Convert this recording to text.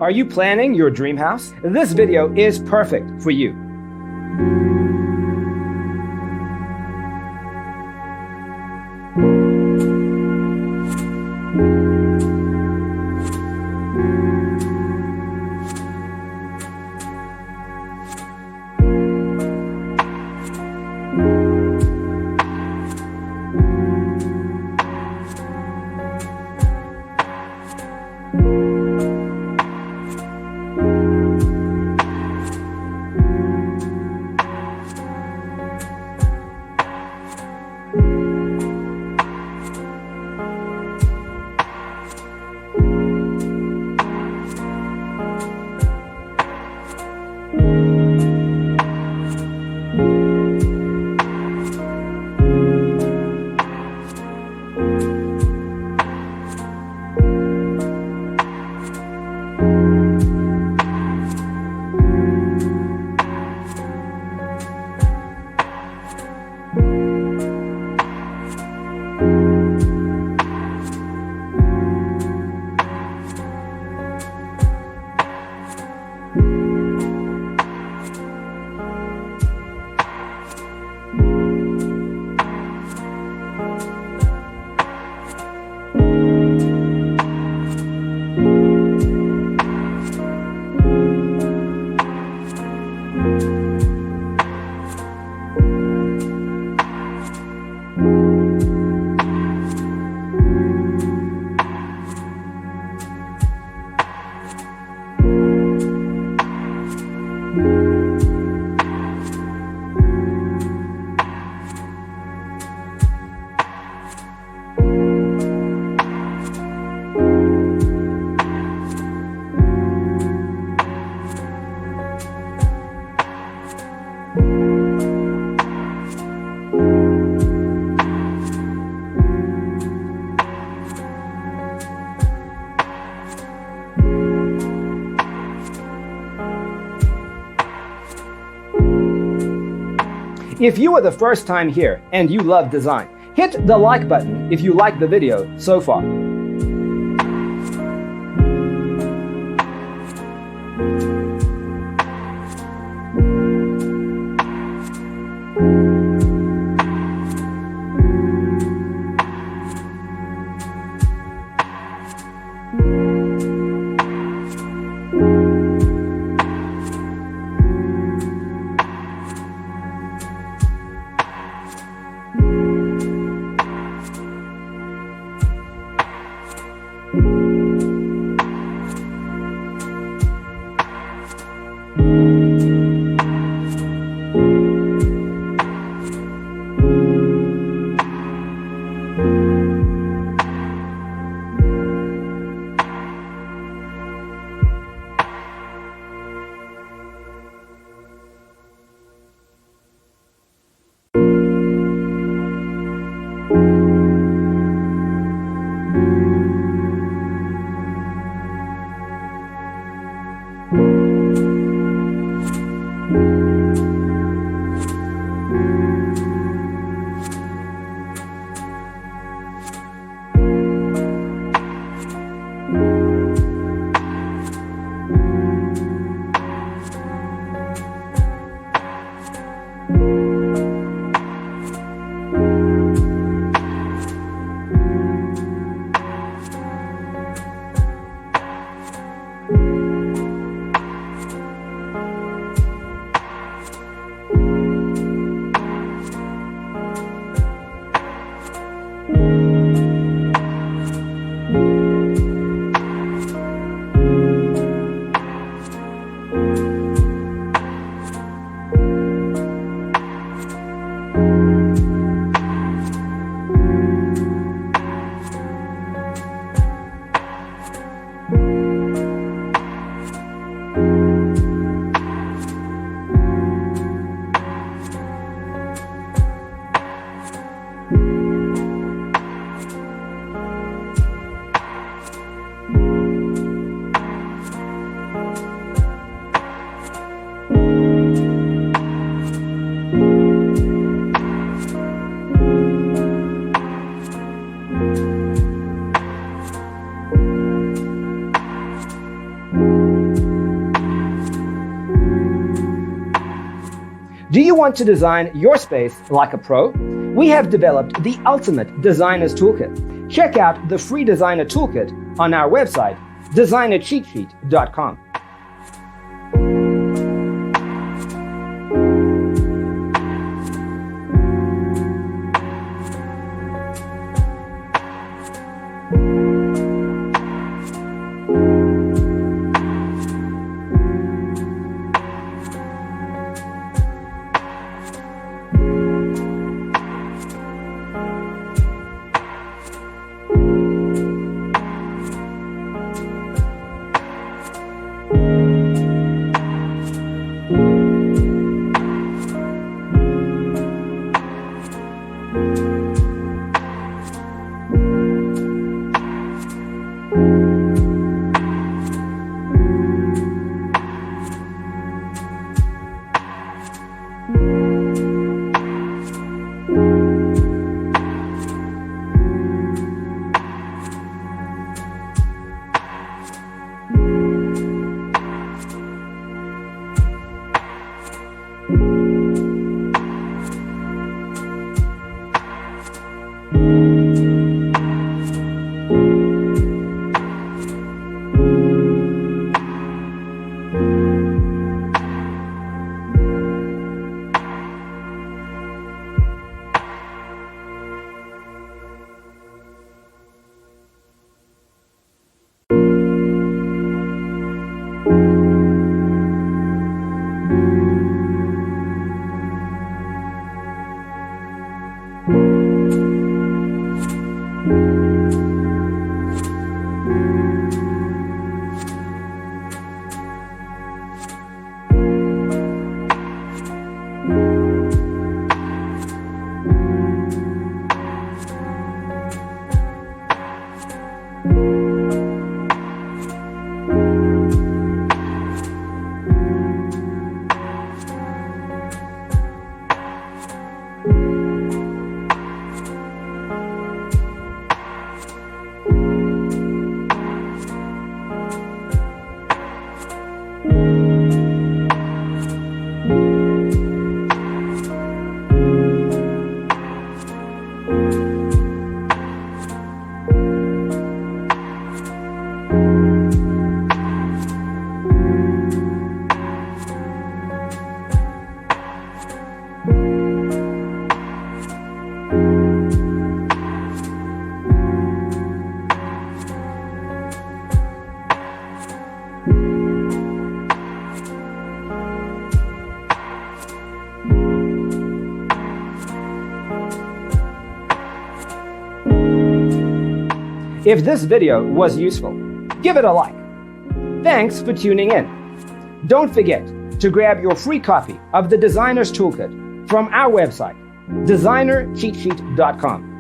Are you planning your dream house? This video is perfect for you. If you are the first time here and you love design, hit the like button if you like the video so far. Do you want to design your space like a pro? We have developed the ultimate designer's toolkit. Check out the free designer toolkit on our website, designercheatsheet.com. If this video was useful, give it a like. Thanks for tuning in. Don't forget to grab your free copy of the Designer's Toolkit from our website, designercheatsheet.com.